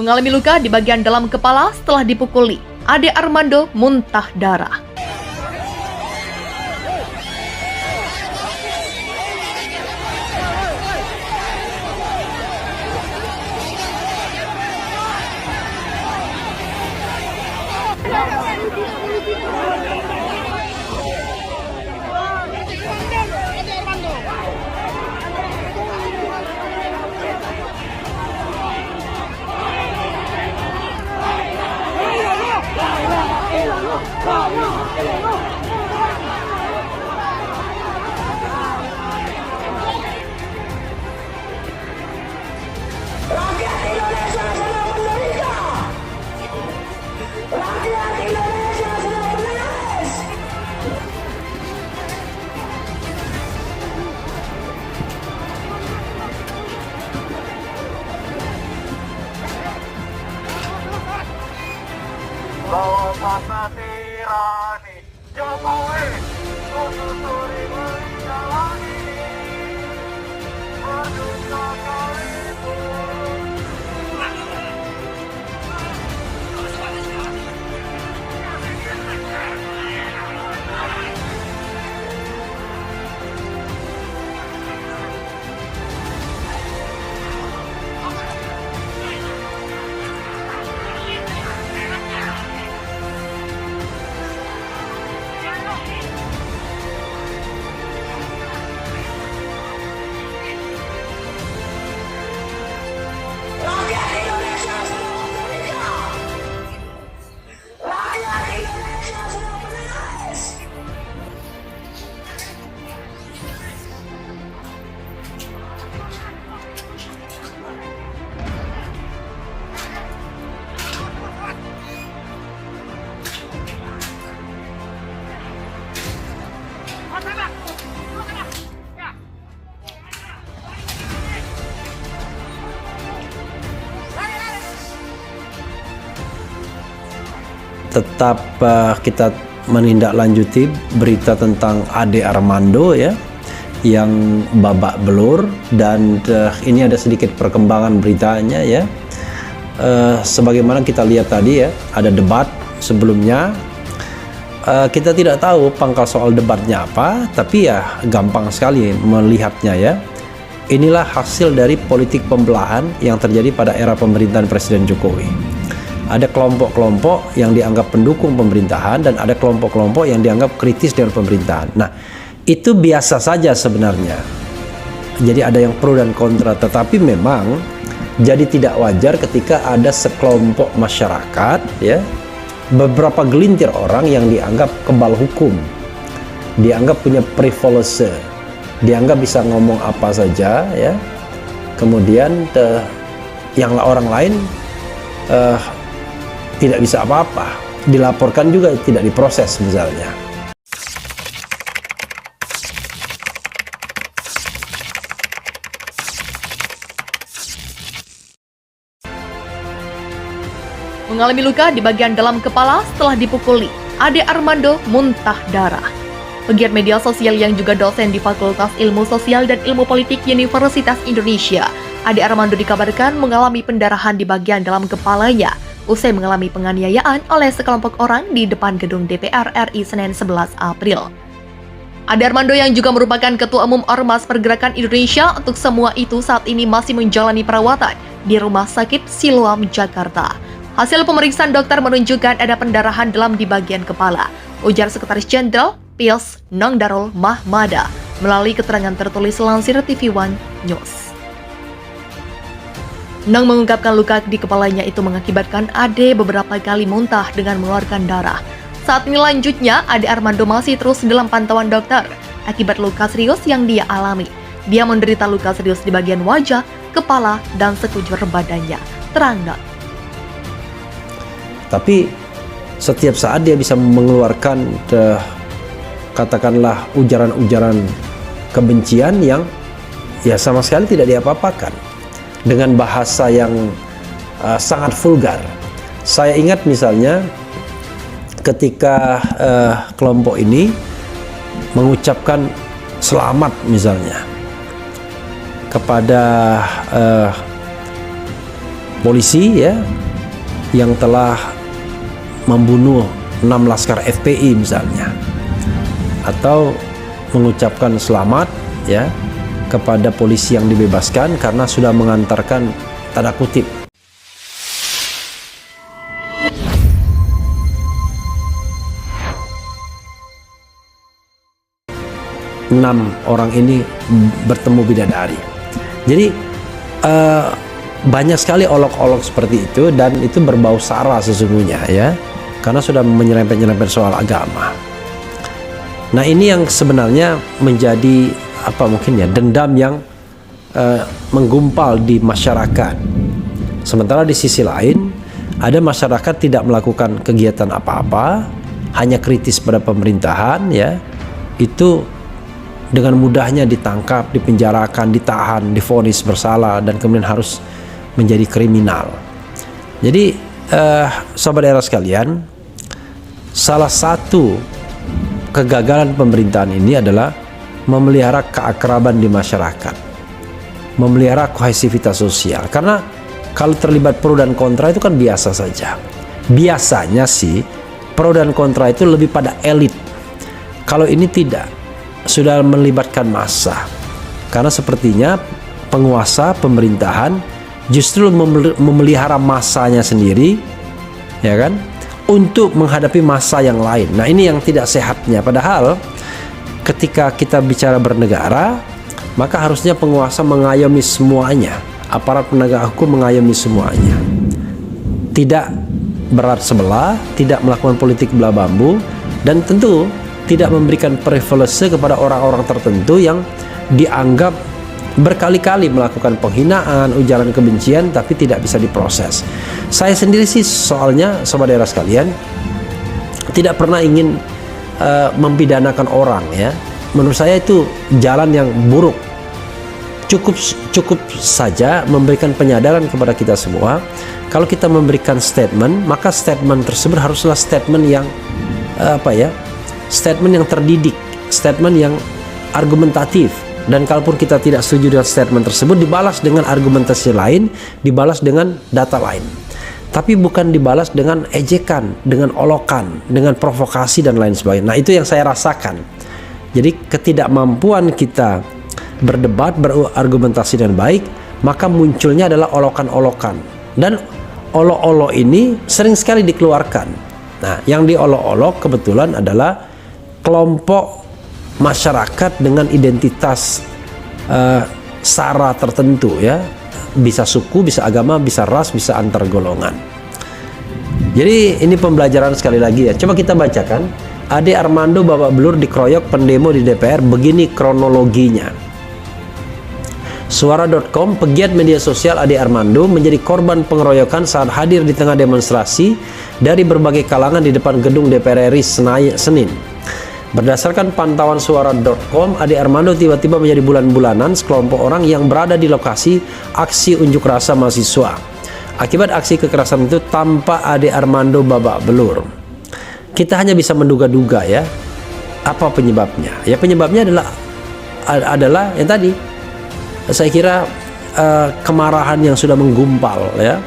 mengalami luka di bagian dalam kepala setelah dipukuli. Ade Armando muntah darah. Bapak tirani Jokowi susuri menjalani berduka kalipun. Tetap kita menindaklanjuti berita tentang Ade Armando ya yang babak belur, dan ini ada sedikit perkembangan beritanya ya. Sebagaimana kita lihat tadi ya, ada debat sebelumnya. Kita tidak tahu pangkal soal debatnya apa, tapi ya gampang sekali melihatnya ya. Inilah hasil dari politik pembelahan yang terjadi pada era pemerintahan Presiden Jokowi. Ada kelompok-kelompok yang dianggap pendukung pemerintahan dan ada kelompok-kelompok yang dianggap kritis dengan pemerintahan. Nah, itu biasa saja sebenarnya. Jadi ada yang pro dan kontra, tetapi memang jadi tidak wajar ketika ada sekelompok masyarakat ya, beberapa gelintir orang yang dianggap kebal hukum, dianggap punya privilege, dianggap bisa ngomong apa saja ya. Kemudian yang orang lain tidak bisa apa-apa, dilaporkan juga tidak diproses misalnya. Mengalami luka di bagian dalam kepala setelah dipukuli. Ade Armando muntah darah. Pegiat media sosial yang juga dosen di Fakultas Ilmu Sosial dan Ilmu Politik Universitas Indonesia, Ade Armando dikabarkan mengalami pendarahan di bagian dalam kepalanya usai mengalami penganiayaan oleh sekelompok orang di depan gedung DPR RI Senin 11 April. Ade Armando yang juga merupakan Ketua Umum Ormas Pergerakan Indonesia untuk Semua Itu saat ini masih menjalani perawatan di Rumah Sakit Siloam, Jakarta. Hasil pemeriksaan dokter menunjukkan ada pendarahan dalam di bagian kepala, ujar Sekretaris Jenderal Pius Nongdarul Mahmada melalui keterangan tertulis lansir TV One News. Nong mengungkapkan luka di kepalanya itu mengakibatkan Ade beberapa kali muntah dengan mengeluarkan darah. Saat ini lanjutnya, Ade Armando masih terus dalam pantauan dokter akibat luka serius yang dia alami. Dia menderita luka serius di bagian wajah, kepala, dan sekujur badannya, terang Nong. Tapi setiap saat dia bisa mengeluarkan katakanlah ujaran-ujaran kebencian yang ya sama sekali tidak diapa-apakan dengan bahasa yang sangat vulgar. Saya ingat misalnya ketika kelompok ini mengucapkan selamat misalnya kepada polisi ya yang telah membunuh 6 laskar FPI misalnya, atau mengucapkan selamat ya kepada polisi yang dibebaskan karena sudah mengantarkan tanda kutip 6 orang ini bertemu bidadari. Jadi banyak sekali olok-olok seperti itu, dan itu berbau sara sesungguhnya ya, karena sudah menyerempet-nyerempet soal agama. Nah ini yang sebenarnya menjadi mungkin ya dendam yang menggumpal di masyarakat. Sementara di sisi lain ada masyarakat tidak melakukan kegiatan apa-apa, hanya kritis pada pemerintahan ya, itu dengan mudahnya ditangkap, dipenjarakan, ditahan, divonis bersalah, dan kemudian harus menjadi kriminal. Jadi sobat era sekalian, salah satu kegagalan pemerintahan ini adalah memelihara keakraban di masyarakat, memelihara kohesivitas sosial. Karena kalau terlibat pro dan kontra itu kan biasa saja. Biasanya sih pro dan kontra itu lebih pada elit. Kalau ini tidak, sudah melibatkan massa. Karena sepertinya penguasa pemerintahan justru memelihara massanya sendiri, ya kan, untuk menghadapi massa yang lain. Nah ini yang tidak sehatnya. Padahal ketika kita bicara bernegara, maka harusnya penguasa mengayomi semuanya, aparat penegak hukum mengayomi semuanya, tidak berat sebelah, tidak melakukan politik belah bambu, dan tentu tidak memberikan privilege kepada orang-orang tertentu yang dianggap berkali-kali melakukan penghinaan, ujaran kebencian, tapi tidak bisa diproses. Saya sendiri sih soalnya, sobat daerah sekalian, tidak pernah ingin mempidanakan orang ya. Menurut saya itu jalan yang buruk. Cukup saja memberikan penyadaran kepada kita semua. Kalau kita memberikan statement, maka statement tersebut haruslah statement yang statement yang terdidik, statement yang argumentatif. Dan kalaupun kita tidak setuju dengan statement tersebut, dibalas dengan argumentasi lain, dibalas dengan data lain, tapi bukan dibalas dengan ejekan, dengan olokan, dengan provokasi dan lain sebagainya. Nah itu yang saya rasakan. Jadi ketidakmampuan kita berdebat, berargumentasi dengan baik, maka munculnya adalah olokan-olokan, dan olok-olok ini sering sekali dikeluarkan. Nah yang diolok-olok kebetulan adalah kelompok masyarakat dengan identitas sara tertentu ya, bisa suku, bisa agama, bisa ras, bisa antar golongan. Jadi ini pembelajaran sekali lagi ya. Coba kita bacakan. Ade Armando babak belur dikeroyok pendemo di DPR, begini kronologinya. Suara.com, pegiat media sosial Ade Armando menjadi korban pengeroyokan saat hadir di tengah demonstrasi dari berbagai kalangan di depan gedung DPR RI Senin. Berdasarkan pantauan suara.com, Ade Armando tiba-tiba menjadi bulan-bulanan sekelompok orang yang berada di lokasi aksi unjuk rasa mahasiswa. Akibat aksi kekerasan itu tampak Ade Armando babak belur. Kita hanya bisa menduga-duga ya, apa penyebabnya. Ya penyebabnya adalah yang tadi, saya kira kemarahan yang sudah menggumpal ya,